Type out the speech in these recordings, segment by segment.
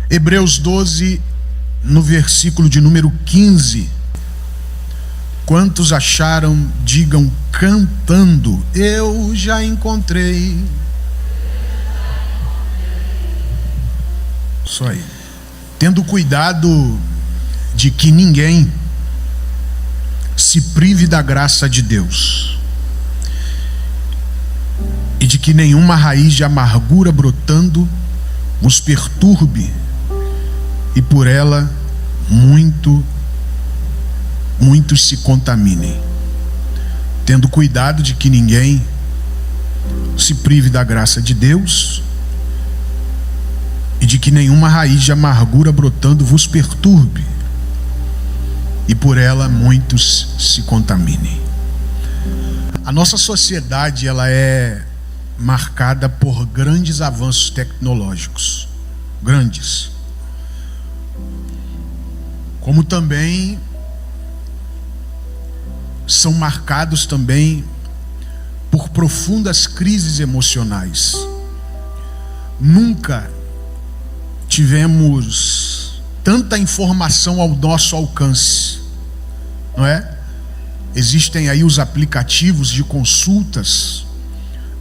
Hebreus 12, no versículo de número 15. Quantos acharam, digam cantando: eu já encontrei. Só aí. Tendo cuidado de que ninguém se prive da graça de Deus, e de que nenhuma raiz de amargura brotando nos perturbe, e por ela muitos se contaminem. Tendo cuidado de que ninguém se prive da graça de Deus, e de que nenhuma raiz de amargura brotando vos perturbe, e por ela muitos se contaminem. A nossa sociedade, ela é marcada por grandes avanços tecnológicos, grandes, como também são marcados também por profundas crises emocionais. Nunca tivemos tanta informação ao nosso alcance, não é? Existem aí os aplicativos de consultas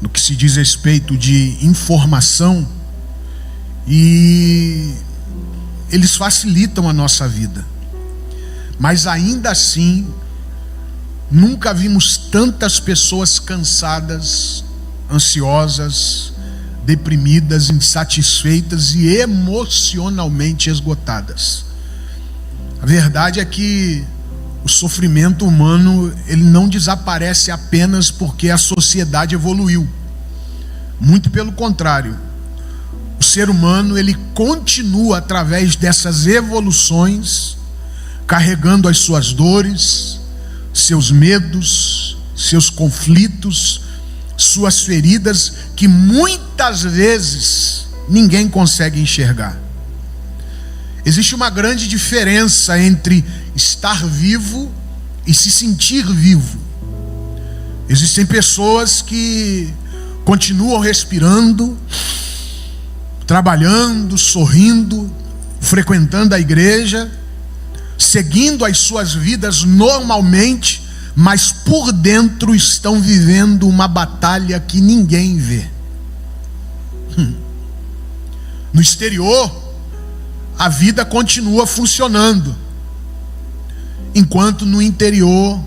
no que se diz respeito de informação, e eles facilitam a nossa vida. Mas ainda assim, nunca vimos tantas pessoas cansadas, ansiosas, deprimidas, insatisfeitas e emocionalmente esgotadas. A verdade é que o sofrimento humano, ele não desaparece apenas porque a sociedade evoluiu. Muito pelo contrário. O ser humano, ele continua através dessas evoluções, carregando as suas dores, seus medos, seus conflitos, suas feridas, que muitas vezes ninguém consegue enxergar. Existe uma grande diferença entre estar vivo e se sentir vivo. Existem pessoas que continuam respirando, trabalhando, sorrindo, frequentando a igreja, seguindo as suas vidas normalmente, mas por dentro estão vivendo uma batalha que ninguém vê. No exterior, a vida continua funcionando, enquanto no interior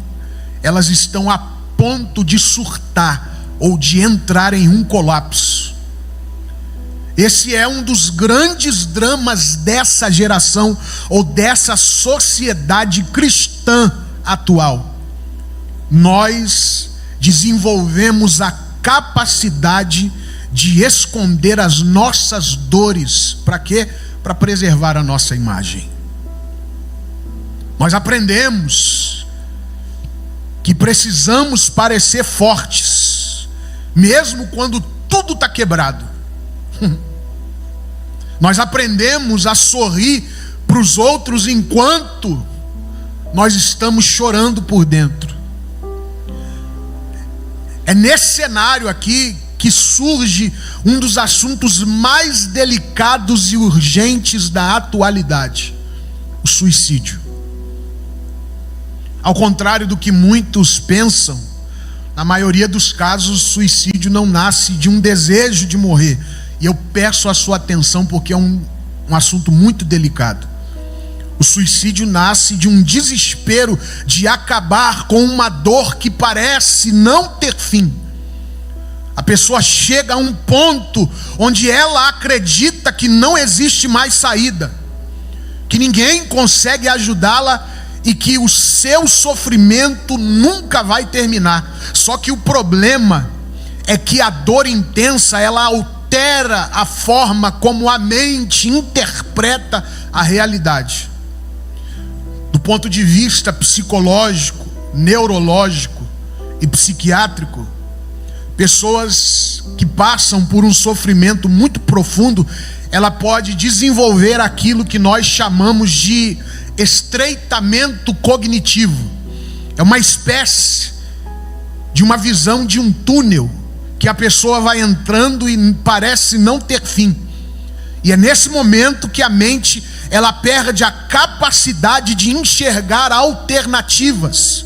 elas estão a ponto de surtar ou de entrar em um colapso. Esse é um dos grandes dramas dessa geração ou dessa sociedade cristã atual. Nós desenvolvemos a capacidade de esconder as nossas dores. Para quê? Para preservar a nossa imagem. Nós aprendemos que precisamos parecer fortes, mesmo quando tudo está quebrado. Nós aprendemos a sorrir para os outros enquanto nós estamos chorando por dentro. É nesse cenário aqui que surge um dos assuntos mais delicados e urgentes da atualidade: o suicídio. Ao contrário do que muitos pensam, na maioria dos casos, o suicídio não nasce de um desejo de morrer. E eu peço a sua atenção porque é um assunto muito delicado. O suicídio nasce de um desespero de acabar com uma dor que parece não ter fim. A pessoa chega a um ponto onde ela acredita que não existe mais saída, que ninguém consegue ajudá-la e que o seu sofrimento nunca vai terminar. Só que o problema é que a dor intensa, ela altera a forma como a mente interpreta a realidade. Do ponto de vista psicológico, neurológico e psiquiátrico, pessoas que passam por um sofrimento muito profundo, ela pode desenvolver aquilo que nós chamamos de estreitamento cognitivo. É uma espécie de uma visão de um túnel que a pessoa vai entrando e parece não ter fim. E é nesse momento que a mente, ela perde a capacidade de enxergar alternativas.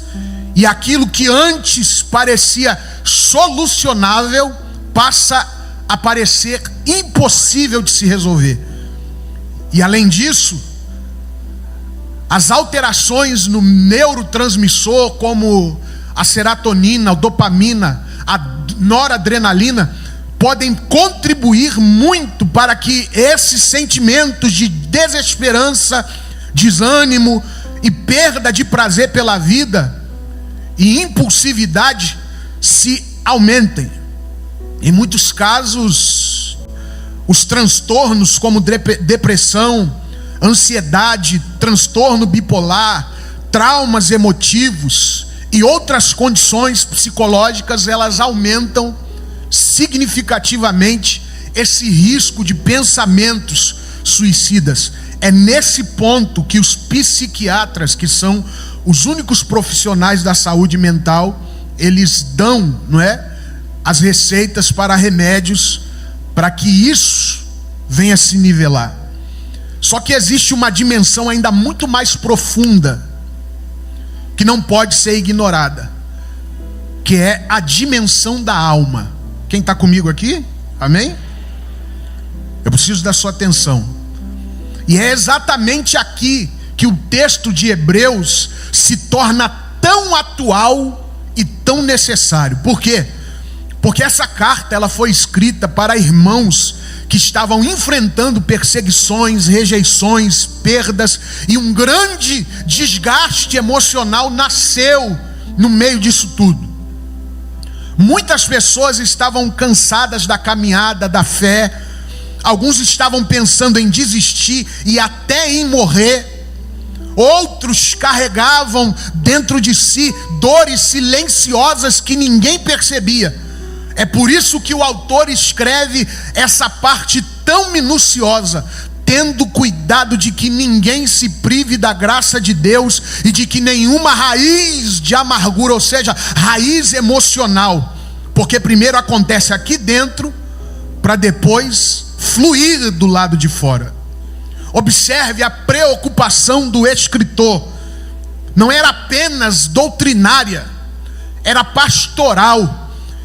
E aquilo que antes parecia solucionável passa a parecer impossível de se resolver. E além disso, as alterações no neurotransmissor, como a serotonina, a dopamina, a noradrenalina, podem contribuir muito para que esses sentimentos de desesperança, desânimo e perda de prazer pela vida e impulsividade se aumentem. Em muitos casos, os transtornos como depressão, ansiedade, transtorno bipolar, traumas emotivos e outras condições psicológicas, elas aumentam significativamente esse risco de pensamentos suicidas. É nesse ponto que os psiquiatras, que são os únicos profissionais da saúde mental, eles dão, não é, as receitas para remédios para que isso venha se nivelar. Só que existe uma dimensão ainda muito mais profunda que não pode ser ignorada, que é a dimensão da alma. Quem está comigo aqui? Amém? Eu preciso da sua atenção. E é exatamente aqui que o texto de Hebreus se torna tão atual e tão necessário. Por quê? Porque essa carta, ela foi escrita para irmãos que estavam enfrentando perseguições, rejeições, perdas, e um grande desgaste emocional nasceu no meio disso tudo. Muitas pessoas estavam cansadas da caminhada da fé, alguns estavam pensando em desistir e até em morrer, outros carregavam dentro de si dores silenciosas que ninguém percebia. É por isso que o autor escreve essa parte tão minuciosa, tendo cuidado de que ninguém se prive da graça de Deus e de que nenhuma raiz de amargura, ou seja, raiz emocional, porque primeiro acontece aqui dentro, para depois fluir do lado de fora. Observe a preocupação do escritor. Não era apenas doutrinária, era pastoral.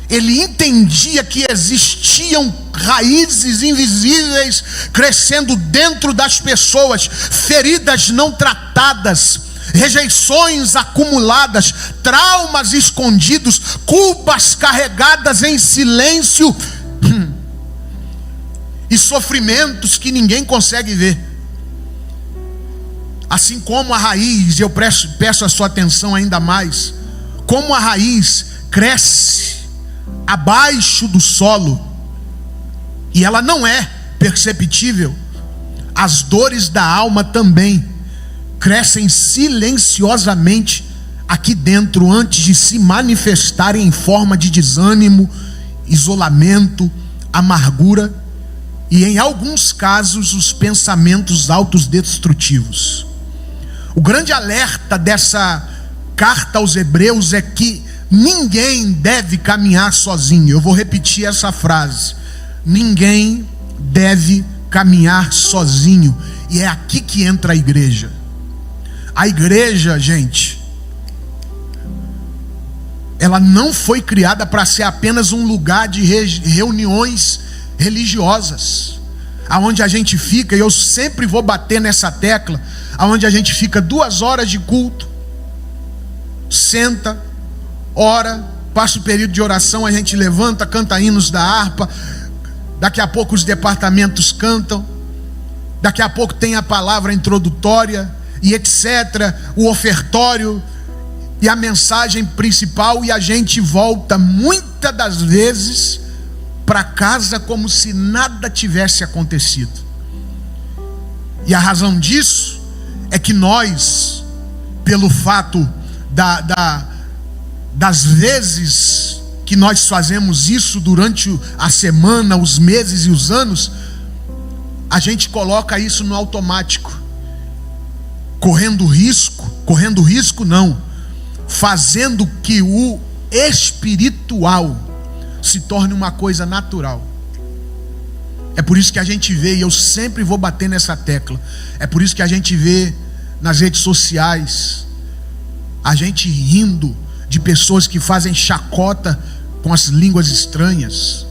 Ele entendia que existiam raízes invisíveis crescendo dentro das pessoas, feridas não tratadas, rejeições acumuladas, traumas escondidos, culpas carregadas em silêncio e sofrimentos que ninguém consegue ver. Assim como a raiz, eu peço a sua atenção ainda mais, como a raiz cresce abaixo do solo e ela não é perceptível, as dores da alma também crescem silenciosamente aqui dentro antes de se manifestarem em forma de desânimo, isolamento, amargura e, em alguns casos, os pensamentos autodestrutivos. O grande alerta dessa carta aos Hebreus é que ninguém deve caminhar sozinho. Eu vou repetir essa frase: ninguém deve caminhar sozinho. E é aqui que entra a igreja. A igreja, gente, ela não foi criada para ser apenas um lugar de reuniões religiosas, aonde a gente fica, e eu sempre vou bater nessa tecla, aonde a gente fica 2 horas de culto, senta, ora, passa o período de oração, a gente levanta, canta hinos da harpa, daqui a pouco os departamentos cantam, daqui a pouco tem a palavra introdutória e etc, o ofertório e a mensagem principal, e a gente volta muitas das vezes para casa como se nada tivesse acontecido. E a razão disso é que nós, pelo fato das vezes que nós fazemos isso durante a semana, os meses e os anos, a gente coloca isso no automático, correndo risco não, fazendo que o espiritual se torne uma coisa natural. É por isso que a gente vê, e eu sempre vou bater nessa tecla, é por isso que a gente vê nas redes sociais a gente rindo de pessoas que fazem chacota com as línguas estranhas,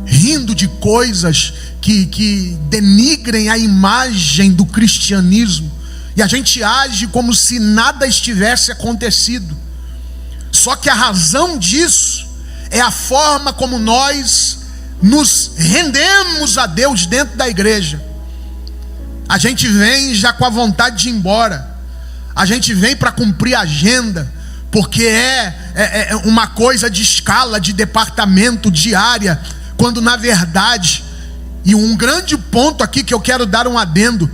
rindo de coisas que denigrem a imagem do cristianismo, e a gente age como se nada estivesse acontecido. Só que a razão disso é a forma como nós nos rendemos a Deus dentro da igreja. A gente vem já com a vontade de ir embora, a gente vem para cumprir a agenda, porque é uma coisa de escala, de departamento, de área, quando na verdade, e um grande ponto aqui que eu quero dar um adendo,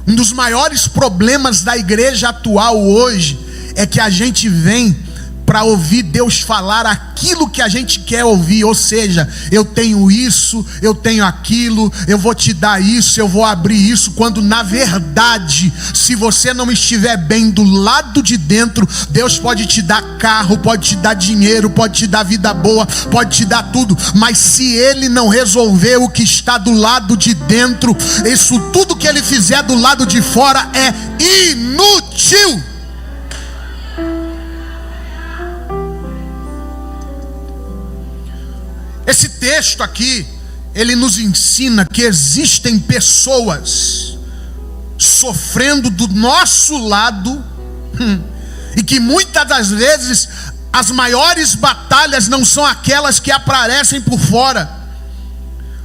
um dos maiores problemas da igreja atual hoje é que a gente vem para ouvir Deus falar aquilo que a gente quer ouvir, ou seja, eu tenho isso, eu tenho aquilo, eu vou te dar isso, eu vou abrir isso, quando na verdade, se você não estiver bem do lado de dentro, Deus pode te dar carro, pode te dar dinheiro, pode te dar vida boa, pode te dar tudo, mas se Ele não resolver o que está do lado de dentro, isso tudo que Ele fizer do lado de fora é inútil. Esse texto aqui, ele nos ensina que existem pessoas sofrendo do nosso lado, e que muitas das vezes as maiores batalhas não são aquelas que aparecem por fora,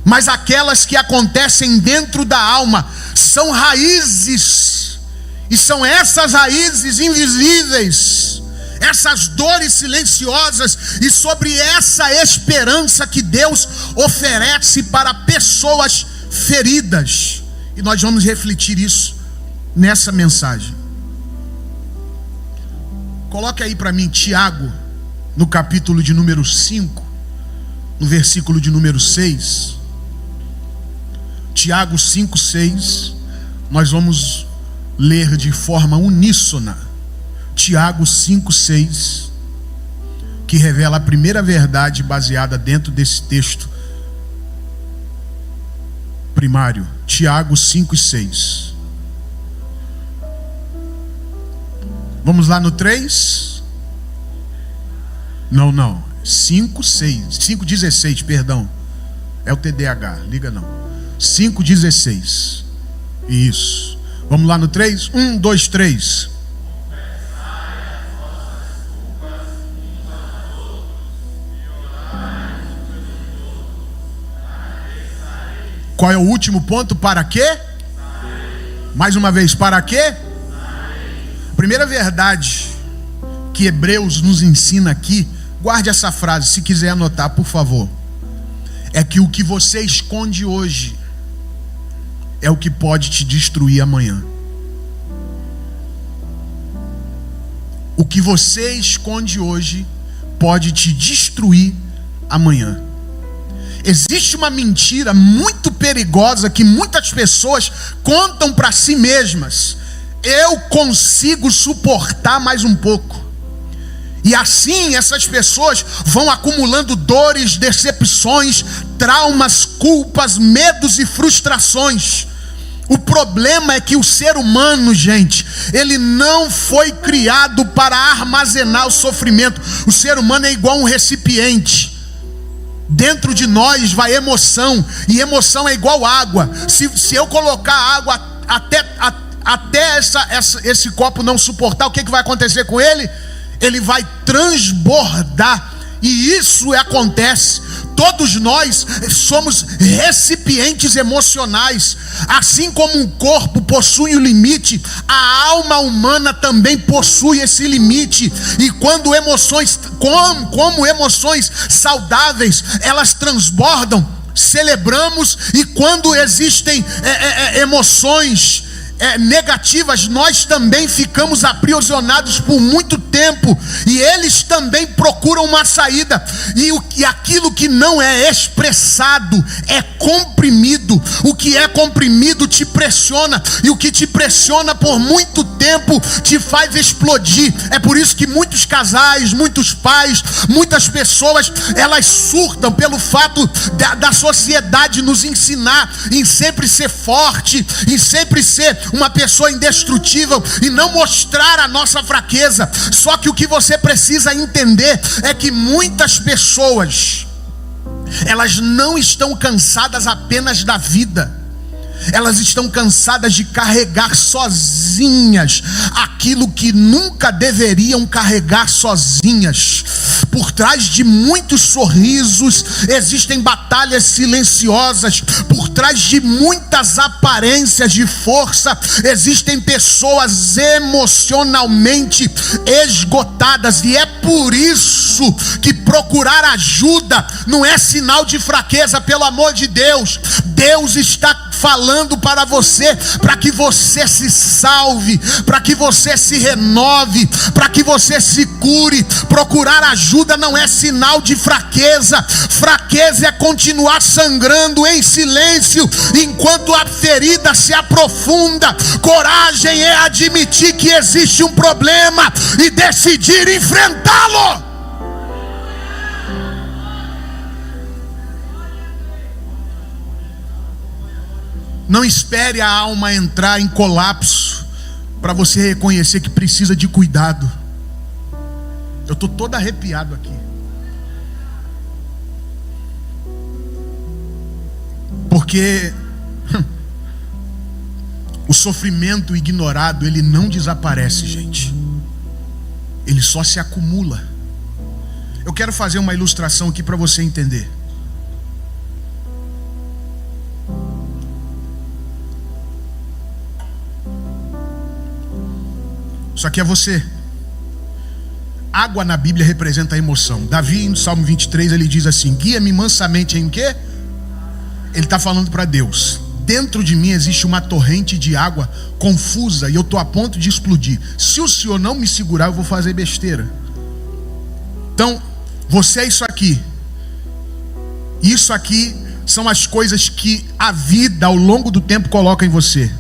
mas aquelas que acontecem dentro da alma. São raízes, e são essas raízes invisíveis, essas dores silenciosas, e sobre essa esperança que Deus oferece para pessoas feridas. E nós vamos refletir isso nessa mensagem. Coloque aí para mim Tiago, no capítulo de número 5, no versículo de número 6. Tiago 5, 6. Nós vamos ler de forma uníssona Tiago 5, 6, que revela a primeira verdade baseada dentro desse texto primário. Tiago 5 e 6. Vamos lá no 3? Não. 5, 6. 5, 16, perdão. É o TDAH, liga não. 5, 16. Isso. Vamos lá no 3? 1, 2, 3. Qual é o último ponto? Para quê? Mais uma vez, para quê? Primeira verdade que Hebreus nos ensina aqui, guarde essa frase, se quiser anotar, por favor. É que o que você esconde hoje é o que pode te destruir amanhã. O que você esconde hoje pode te destruir amanhã. Existe uma mentira muito perigosa que muitas pessoas contam para si mesmas: eu consigo suportar mais um pouco. E assim essas pessoas vão acumulando dores, decepções, traumas, culpas, medos e frustrações. O problema é que o ser humano, gente, ele não foi criado para armazenar o sofrimento. O ser humano é igual um recipiente. Dentro de nós vai emoção, e emoção é igual água. Se eu colocar água até esse copo não suportar, o que vai acontecer com ele? Ele vai transbordar. E isso acontece. Todos nós somos recipientes emocionais. Assim como um corpo possui um limite, a alma humana também possui esse limite. E quando emoções, como emoções saudáveis, elas transbordam, celebramos. E quando existem emoções negativas, nós também ficamos aprisionados por muito tempo tempo, e eles também procuram uma saída, e aquilo que não é expressado é comprimido. O que é comprimido te pressiona, e o que te pressiona por muito tempo te faz explodir. É por isso que muitos casais, muitos pais, muitas pessoas, elas surtam pelo fato da sociedade nos ensinar em sempre ser forte, em sempre ser uma pessoa indestrutível e não mostrar a nossa fraqueza. Só que o que você precisa entender é que muitas pessoas, elas não estão cansadas apenas da vida, elas estão cansadas de carregar sozinhas aquilo que nunca deveriam carregar sozinhas. Por trás de muitos sorrisos existem batalhas silenciosas. Por trás de muitas aparências de força existem pessoas emocionalmente esgotadas. E é por isso que procurar ajuda não é sinal de fraqueza, pelo amor de Deus. Deus está falando para você, para que você se salve, para que você se renove, para que você se cure. Procurar ajuda não é sinal de fraqueza. Fraqueza é continuar sangrando em silêncio enquanto a ferida se aprofunda. Coragem é admitir que existe um problema e decidir enfrentá-lo. Não espere a alma entrar em colapso para você reconhecer que precisa de cuidado. Eu estou todo arrepiado aqui. Porque o sofrimento ignorado, ele não desaparece, gente. Ele só se acumula. Eu quero fazer uma ilustração aqui para você entender. Isso aqui é você. Água na Bíblia representa a emoção. Davi, no Salmo 23, ele diz assim: guia-me mansamente em quê? Ele está falando para Deus: dentro de mim existe uma torrente de água confusa e eu estou a ponto de explodir. Se o Senhor não me segurar, eu vou fazer besteira. Então, você é isso aqui. Isso aqui são as coisas que a vida ao longo do tempo coloca em você: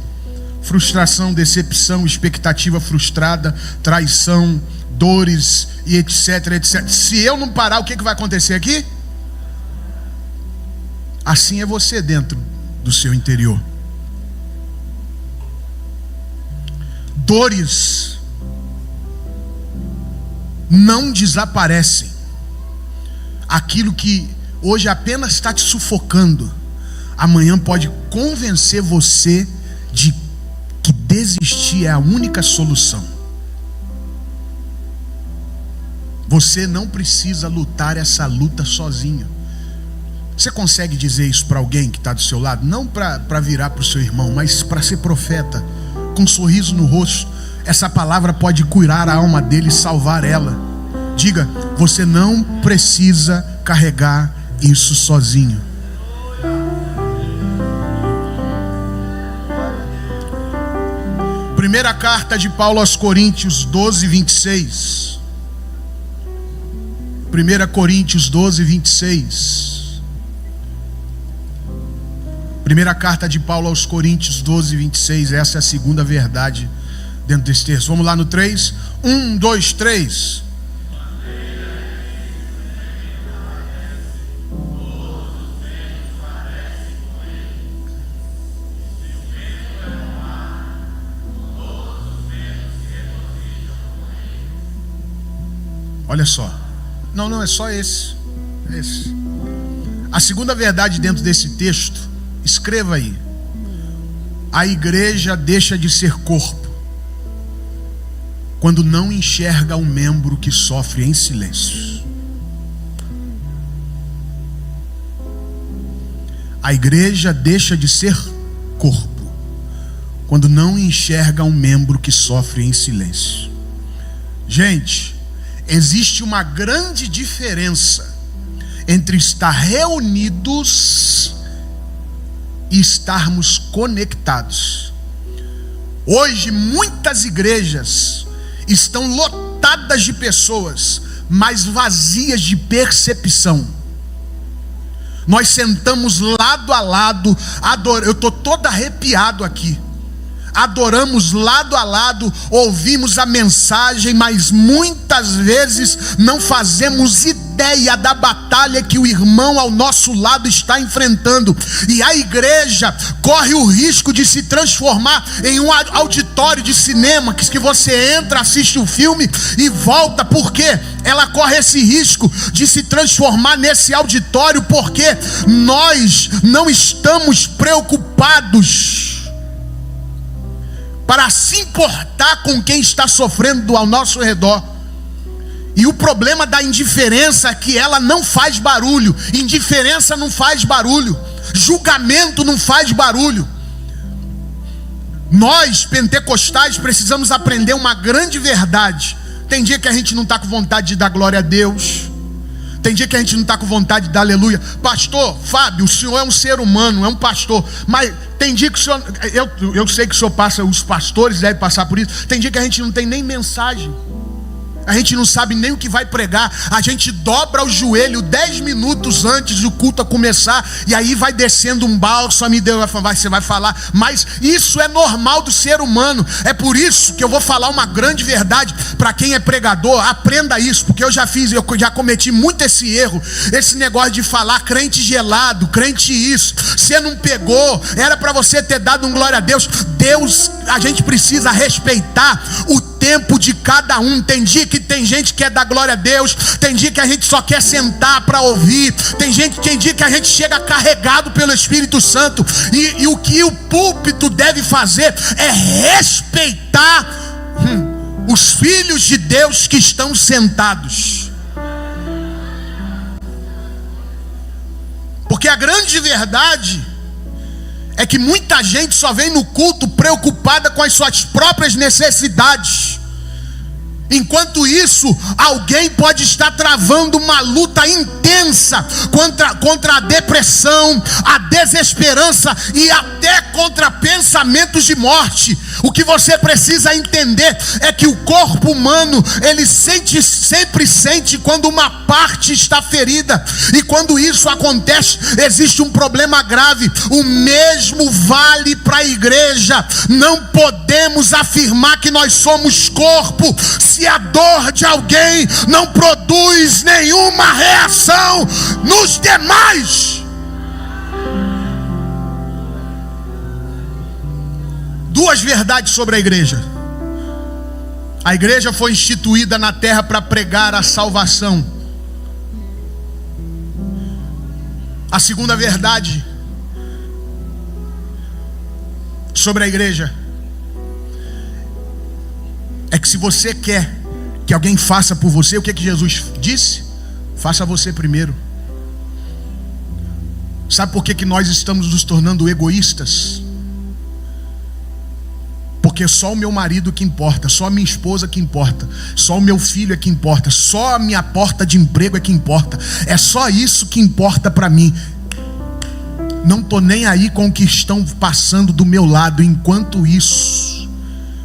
frustração, decepção, expectativa frustrada, traição, dores e etc, etc. Se eu não parar, o que vai acontecer aqui? Assim é você dentro do seu interior. Dores não desaparecem. Aquilo que hoje apenas está te sufocando, amanhã pode convencer você de que desistir é a única solução. Você não precisa lutar essa luta sozinho. Você consegue dizer isso para alguém que está do seu lado? Não para virar para o seu irmão, mas para ser profeta, com um sorriso no rosto. Essa palavra pode curar a alma dele e salvar ela. Diga: você não precisa carregar isso sozinho. Primeira carta de Paulo aos Coríntios 12, 26. 1 Coríntios 12, 26. Primeira carta de Paulo aos Coríntios 12, 26. Essa é a segunda verdade dentro desse texto. Vamos lá no 3. 1, 2, 3. Olha só. Não, é só esse. Esse. A segunda verdade dentro desse texto, escreva aí: a igreja deixa de ser corpo quando não enxerga um membro que sofre em silêncio. A igreja deixa de ser corpo quando não enxerga um membro que sofre em silêncio. Gente, existe uma grande diferença entre estar reunidos e estarmos conectados. Hoje muitas igrejas estão lotadas lotadas de pessoas, mas vazias de percepção. Nós sentamos lado a lado, eu estou todo arrepiado aqui. Adoramos lado a lado, ouvimos a mensagem, mas muitas vezes não fazemos ideia da batalha que o irmão ao nosso lado está enfrentando. E a igreja corre o risco de se transformar em um auditório de cinema, que você entra, assiste o filme e volta. Por quê? Ela corre esse risco de se transformar nesse auditório porque nós não estamos preocupados para se importar com quem está sofrendo ao nosso redor. E o problema da indiferença é que ela não faz barulho. Indiferença não faz barulho. Julgamento não faz barulho. Nós, pentecostais, precisamos aprender uma grande verdade. Tem dia que a gente não está com vontade de dar glória a Deus. Tem dia que a gente não está com vontade de dar aleluia. Pastor Fábio, o senhor é um ser humano, é um pastor. Mas tem dia que o senhor... Eu sei que o senhor passa, os pastores devem passar por isso. Tem dia que a gente não tem nem mensagem. A gente não sabe nem o que vai pregar. A gente dobra o joelho 10 minutos antes do culto a começar. E aí vai descendo um bálsamo e Deus você vai falar. Mas isso é normal do ser humano. É por isso que eu vou falar uma grande verdade. Para quem é pregador, aprenda isso. Porque eu já cometi muito esse erro. Esse negócio de falar crente gelado, crente isso. Você não pegou. Era para você ter dado um glória a Deus. A gente precisa respeitar o tempo de cada um. Tem dia que tem gente que quer dar glória a Deus, tem dia que a gente só quer sentar para ouvir, tem dia que a gente chega carregado pelo Espírito Santo, e o que o púlpito deve fazer é respeitar os filhos de Deus que estão sentados. Porque a grande verdade é que muita gente só vem no culto preocupada com as suas próprias necessidades. Enquanto isso, alguém pode estar travando uma luta intensa contra a depressão, a desesperança e até contra pensamentos de morte. O que você precisa entender é que o corpo humano, ele sempre sente quando uma parte está ferida. E quando isso acontece, existe um problema grave. O mesmo vale para a igreja. Não podemos afirmar que nós somos corpo se a dor de alguém não produz nenhuma reação nos demais. Duas verdades sobre a igreja. A igreja foi instituída na terra para pregar a salvação. A segunda verdade sobre a igreja é que se você quer que alguém faça por você, o que Jesus disse? Faça você primeiro. Sabe por que nós estamos nos tornando egoístas? Porque só o meu marido que importa, só a minha esposa que importa, só o meu filho é que importa, só a minha porta de emprego é que importa. É só isso que importa para mim. Não estou nem aí com o que estão passando do meu lado. Enquanto isso,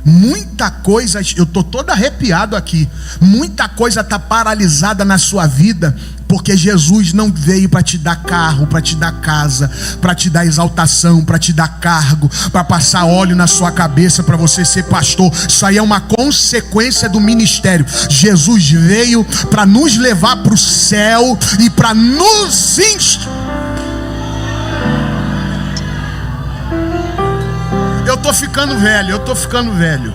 muita coisa, eu estou todo arrepiado aqui. Muita coisa está paralisada na sua vida, porque Jesus não veio para te dar carro, para te dar casa, para te dar exaltação, para te dar cargo, para passar óleo na sua cabeça, para você ser pastor. Isso aí é uma consequência do ministério. Jesus veio para nos levar para o céu e para nos Eu estou ficando velho.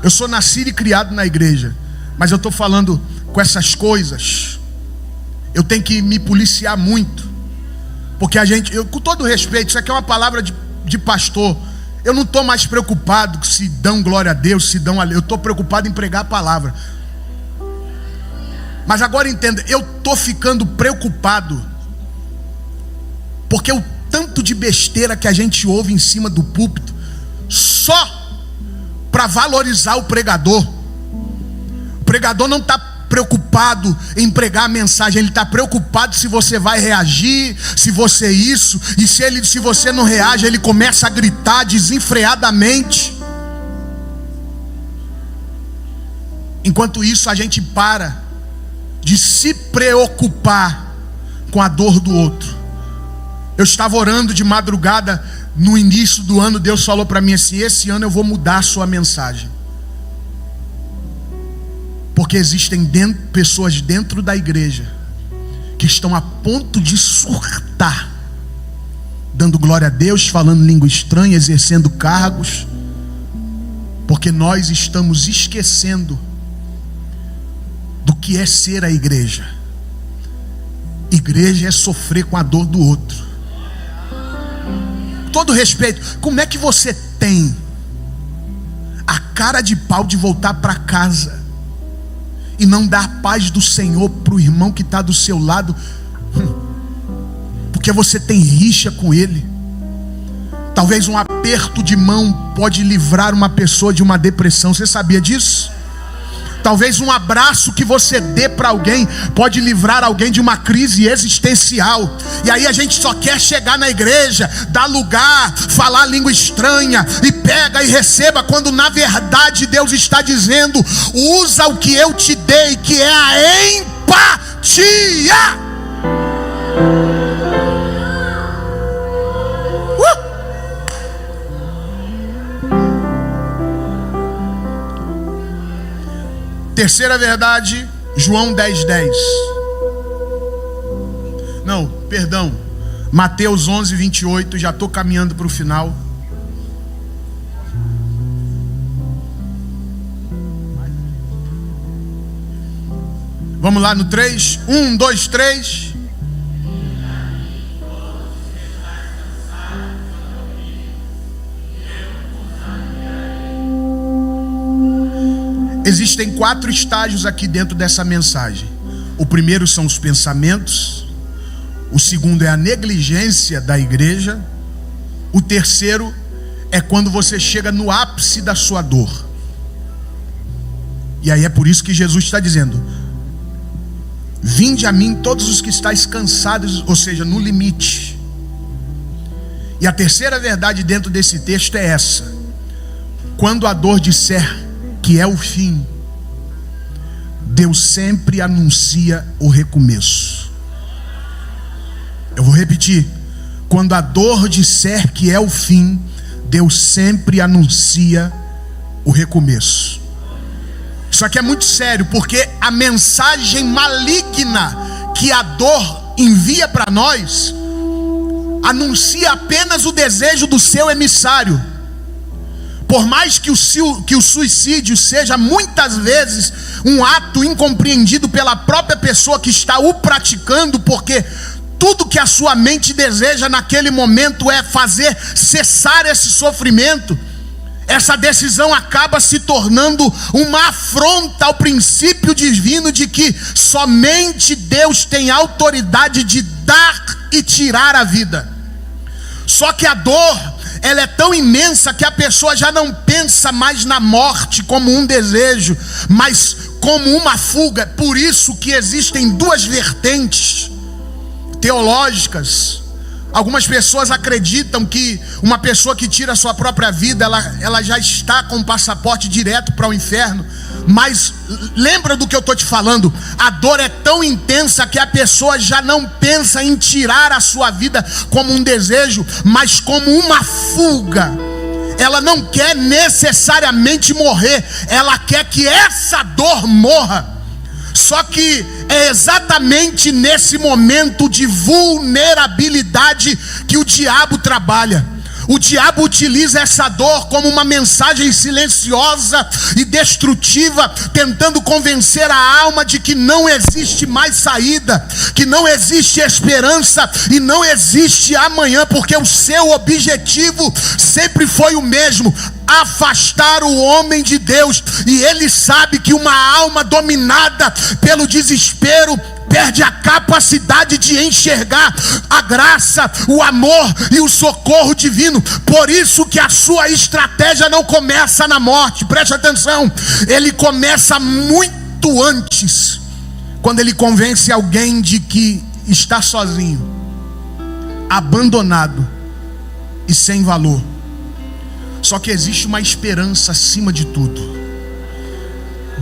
Eu sou nascido e criado na igreja, mas eu estou falando com essas coisas. Eu tenho que me policiar muito, porque com todo respeito, isso aqui é uma palavra de pastor. Eu não estou mais preocupado se dão glória a Deus, eu estou preocupado em pregar a palavra. Mas agora entenda, eu estou ficando preocupado, porque o tanto de besteira que a gente ouve em cima do púlpito, só para valorizar o pregador. O pregador não está preocupado em pregar a mensagem, ele está preocupado se você vai reagir, se você isso, e se você não reage, ele começa a gritar desenfreadamente. Enquanto isso, a gente para de se preocupar com a dor do outro. Eu estava orando de madrugada no início do ano. Deus falou para mim assim: esse ano eu vou mudar a sua mensagem, porque existem pessoas dentro da igreja que estão a ponto de surtar, dando glória a Deus, falando língua estranha, exercendo cargos, porque nós estamos esquecendo do que é ser a igreja. Igreja é sofrer com a dor do outro. Todo respeito, como é que você tem a cara de pau de voltar para casa e não dar a paz do Senhor para o irmão que está do seu lado, porque você tem rixa com ele? Talvez um aperto de mão pode livrar uma pessoa de uma depressão. Você sabia disso? Talvez um abraço que você dê para alguém pode livrar alguém de uma crise existencial. E aí a gente só quer chegar na igreja, dar lugar, falar língua estranha e pega e receba, quando na verdade Deus está dizendo: usa o que eu te dei, que é a empatia. Terceira verdade, João 10:10. Não, perdão, Mateus 11:28. Já estou caminhando para o final. Vamos lá no 3. 1, 2, 3. Existem 4 estágios aqui dentro dessa mensagem. O primeiro são os pensamentos. O segundo é a negligência da igreja. O terceiro é quando você chega no ápice da sua dor. E aí é por isso que Jesus está dizendo: vinde a mim todos os que estáis cansados, ou seja, no limite. E a terceira verdade dentro desse texto é essa: quando a dor disser que é o fim, Deus sempre anuncia o recomeço. Eu vou repetir: quando a dor disser que é o fim, Deus sempre anuncia o recomeço. Isso aqui é muito sério, porque a mensagem maligna que a dor envia para nós anuncia apenas o desejo do seu emissário. Por mais que o suicídio seja muitas vezes um ato incompreendido pela própria pessoa que está o praticando, porque tudo que a sua mente deseja naquele momento é fazer cessar esse sofrimento, essa decisão acaba se tornando uma afronta ao princípio divino de que somente Deus tem autoridade de dar e tirar a vida. Só que a dor, ela é tão imensa que a pessoa já não pensa mais na morte como um desejo, mas como uma fuga. Por isso que existem 2 vertentes teológicas. Algumas pessoas acreditam que uma pessoa que tira a sua própria vida, ela já está com o passaporte direto para o inferno. Mas lembra do que eu estou te falando: a dor é tão intensa que a pessoa já não pensa em tirar a sua vida como um desejo, mas como uma fuga. Ela não quer necessariamente morrer, ela quer que essa dor morra. Só que é exatamente nesse momento de vulnerabilidade que o diabo trabalha. O diabo utiliza essa dor como uma mensagem silenciosa e destrutiva, tentando convencer a alma de que não existe mais saída, que não existe esperança e não existe amanhã, porque o seu objetivo sempre foi o mesmo: afastar o homem de Deus. E ele sabe que uma alma dominada pelo desespero perde a capacidade de enxergar a graça, o amor e o socorro divino. Por isso que a sua estratégia não começa na morte. Preste atenção, ele começa muito antes, quando ele convence alguém de que está sozinho, abandonado e sem valor. Só que existe uma esperança acima de tudo.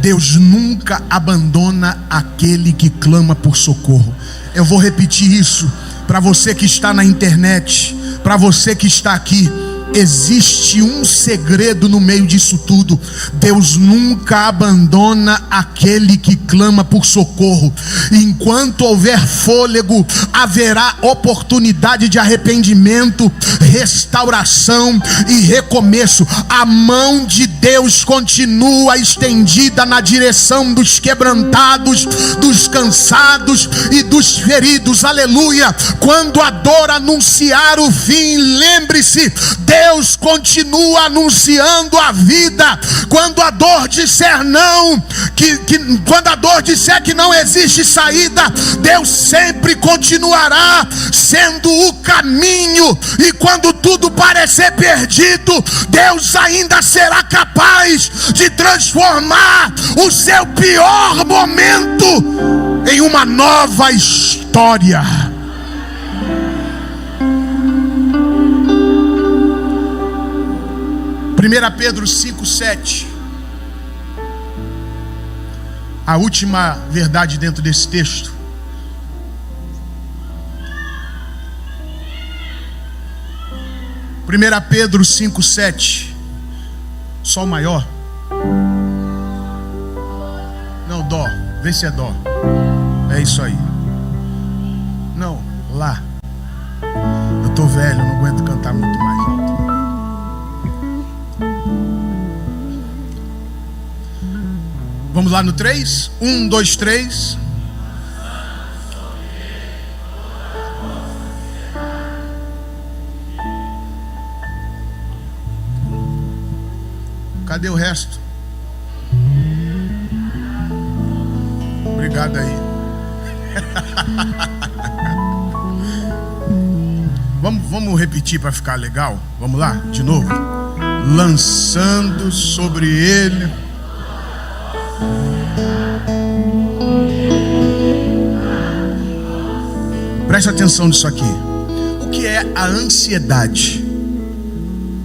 Deus nunca abandona aquele que clama por socorro. Eu vou repetir isso para você que está na internet, para você que está aqui. Existe um segredo no meio disso tudo: Deus nunca abandona aquele que clama por socorro. Enquanto houver fôlego, haverá oportunidade de arrependimento, restauração e recomeço. A mão de Deus continua estendida na direção dos quebrantados, dos cansados e dos feridos. Aleluia! Quando a dor anunciar o fim, lembre-se, Deus continua anunciando a vida. Quando a dor disser não, quando a dor disser que não existe saída, Deus sempre continuará sendo o caminho. E quando tudo parecer perdido, Deus ainda será capaz de transformar o seu pior momento em uma nova história. 1 Pedro 5,7. A última verdade dentro desse texto. Primeira Pedro 5,7. Sol maior. Não, dó. Vê se é dó. É isso aí. Não, lá. Eu tô velho, não aguento cantar muito mais alto. Vamos lá no 3? 1, 2, 3. Cadê o resto? Obrigado aí. Vamos repetir para ficar legal? Vamos lá, de novo. Lançando sobre ele. Preste atenção nisso aqui. O que é a ansiedade?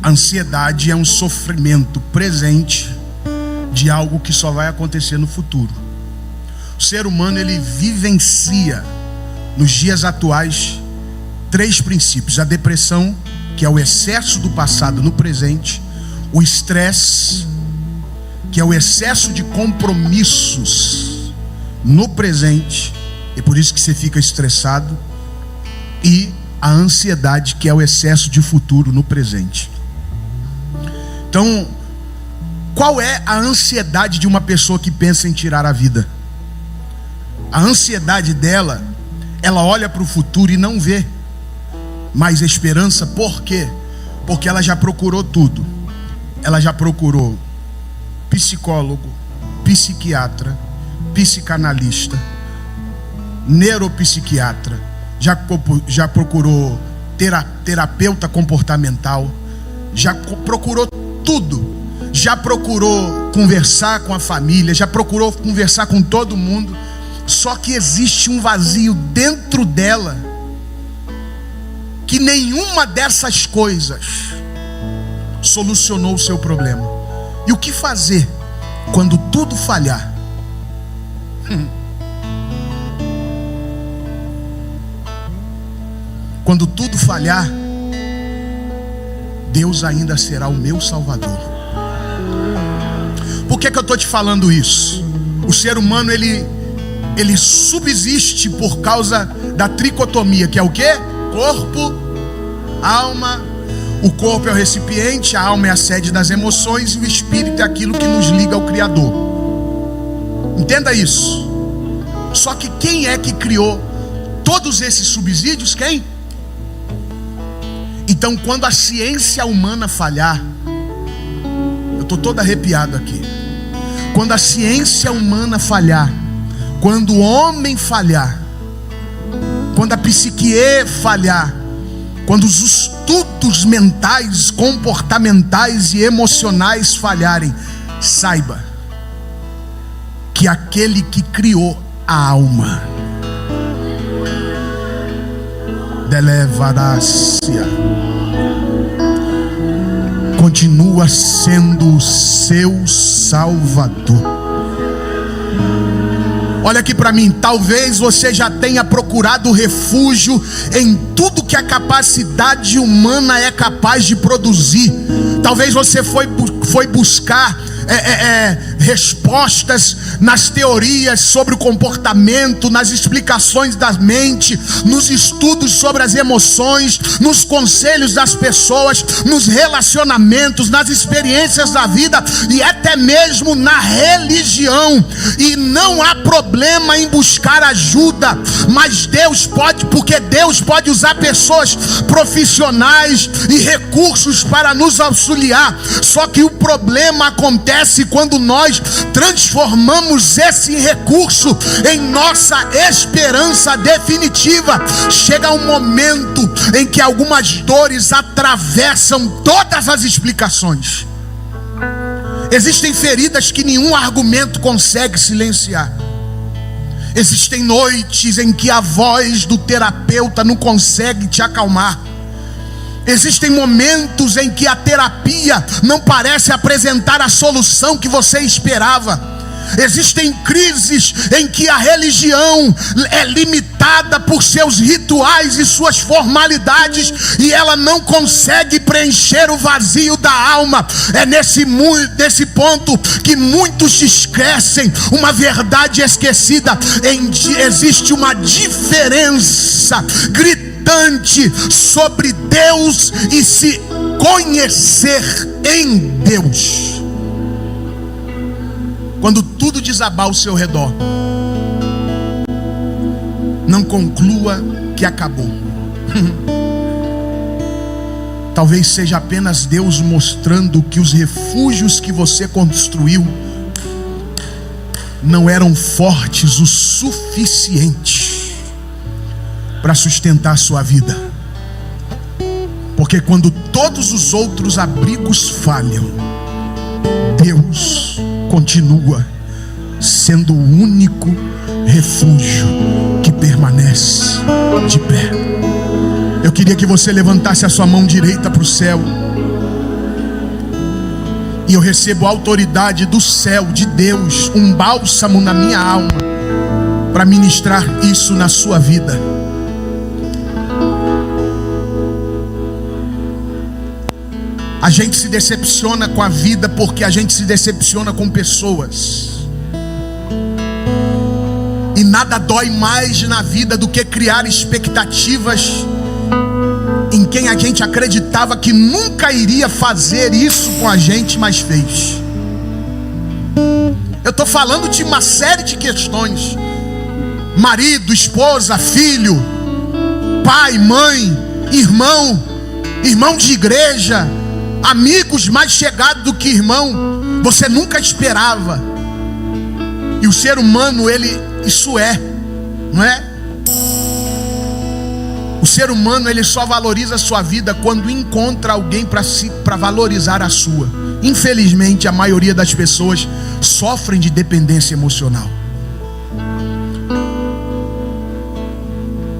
A ansiedade é um sofrimento presente de algo que só vai acontecer no futuro. O ser humano, ele vivencia nos dias atuais 3 princípios: a depressão, que é o excesso do passado no presente; o estresse, que é o excesso de compromissos no presente, e por isso que você fica estressado; e a ansiedade, que é o excesso de futuro no presente. Então, qual é a ansiedade de uma pessoa que pensa em tirar a vida? A ansiedade dela, ela olha para o futuro e não vê mais esperança. Por quê? Porque ela já procurou tudo. Ela já procurou psicólogo, psiquiatra, psicanalista, neuropsiquiatra, já procurou terapeuta comportamental, já procurou tudo, já procurou conversar com a família, já procurou conversar com todo mundo. Só que existe um vazio dentro dela, que nenhuma dessas coisas solucionou o seu problema. E o que fazer quando tudo falhar? Quando tudo falhar, Deus ainda será o meu Salvador. Por que eu estou te falando isso? O ser humano, ele subsiste por causa da tricotomia, que é o quê? Corpo, alma. O corpo é o recipiente, a alma é a sede das emoções, e o espírito é aquilo que nos liga ao Criador. Entenda isso. Só que quem é que criou todos esses subsídios? Quem? Então, quando a ciência humana falhar, eu estou todo arrepiado aqui. Quando a ciência humana falhar, quando o homem falhar, quando a psique falhar, quando os estudos mentais, comportamentais e emocionais falharem, saiba que aquele que criou a alma, Delevarácia, continua sendo o seu Salvador. Olha aqui para mim, talvez você já tenha procurado refúgio em tudo que a capacidade humana é capaz de produzir. Talvez você foi buscar respostas nas teorias sobre o comportamento, nas explicações da mente, nos estudos sobre as emoções, nos conselhos das pessoas, nos relacionamentos, nas experiências da vida e até mesmo na religião. E não há problema em buscar ajuda, mas porque Deus pode usar pessoas profissionais e recursos para nos auxiliar. Só que o problema acontece quando nós transformamos esse recurso em nossa esperança definitiva. Chega um momento em que algumas dores atravessam todas as explicações. Existem feridas que nenhum argumento consegue silenciar. Existem noites em que a voz do terapeuta não consegue te acalmar. Existem momentos em que a terapia não parece apresentar a solução que você esperava. Existem crises em que a religião é limitada por seus rituais e suas formalidades e ela não consegue preencher o vazio da alma. É nesse ponto que muitos esquecem uma verdade esquecida. Existe uma diferença gritante sobre Deus e se conhecer em Deus. Quando tudo desabar ao seu redor, não conclua que acabou. Talvez seja apenas Deus mostrando que os refúgios que você construiu não eram fortes o suficiente para sustentar a sua vida. Porque quando todos os outros abrigos falham, Deus continua sendo o único refúgio que permanece de pé. Eu queria que você levantasse a sua mão direita para o céu. E eu recebo a autoridade do céu, de Deus, um bálsamo na minha alma, para ministrar isso na sua vida. A gente se decepciona com a vida porque a gente se decepciona com pessoas. E nada dói mais na vida do que criar expectativas em quem a gente acreditava que nunca iria fazer isso com a gente, mas fez. Eu estou falando de uma série de questões: marido, esposa, filho, pai, mãe, irmão de igreja, amigos mais chegados do que irmão. Você nunca esperava. E o ser humano, isso é, não é? O ser humano, ele só valoriza a sua vida quando encontra alguém para valorizar a sua. Infelizmente, a maioria das pessoas sofrem de dependência emocional.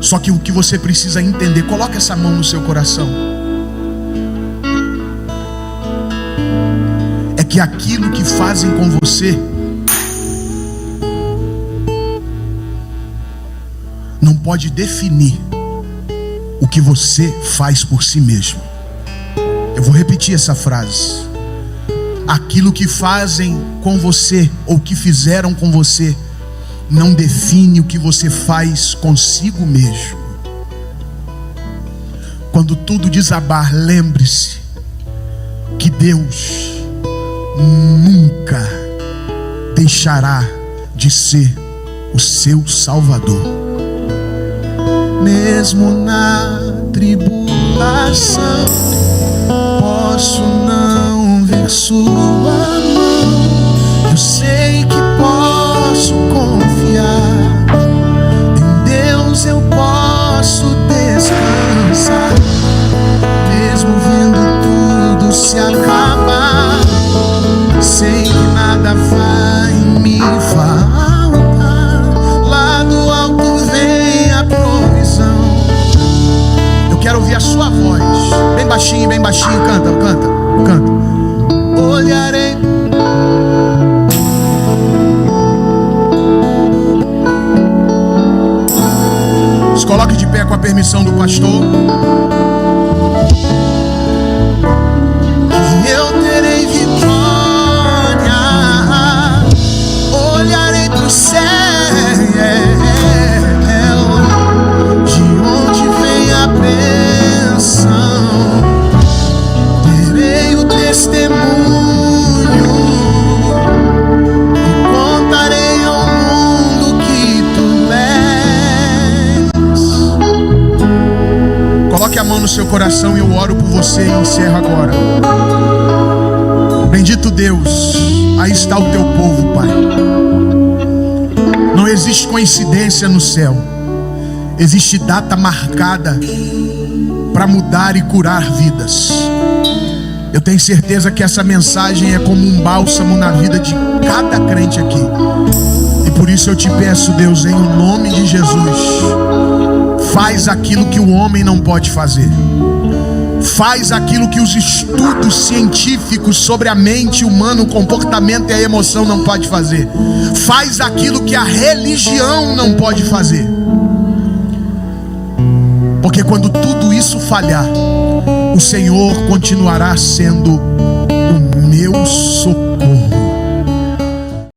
Só que o que você precisa entender, coloca essa mão no seu coração, é que aquilo que fazem com você não pode definir o que você faz por si mesmo. Eu vou repetir essa frase. Aquilo que fazem com você ou que fizeram com você não define o que você faz consigo mesmo. Quando tudo desabar, lembre-se que Deus nunca deixará de ser o seu Salvador. Mesmo na tribulação, posso não ver sua mão. Eu sei que posso confiar em Deus, eu posso descansar. Mesmo vendo tudo se acabar, sei que nada vai me faltar. Lá do alto vem a provisão. Eu quero ouvir a sua voz, bem baixinho, canta. Olharei. permissão do pastor. Eu terei vitória, olharei pro céu, de onde vem a bênção, terei o testemunho e contarei ao mundo que tu és. Coloque a mão no seu coração e eu oro por você e encerro agora. Bendito Deus, aí está o teu povo, Pai. Não existe coincidência no céu, existe data marcada para mudar e curar vidas. Eu tenho certeza que essa mensagem é como um bálsamo na vida de cada crente aqui. E por isso eu te peço, Deus, em nome de Jesus, faz aquilo que o homem não pode fazer. Faz aquilo que os estudos científicos sobre a mente humana, o comportamento e a emoção não pode fazer. Faz aquilo que a religião não pode fazer. Porque quando tudo isso falhar, o Senhor continuará sendo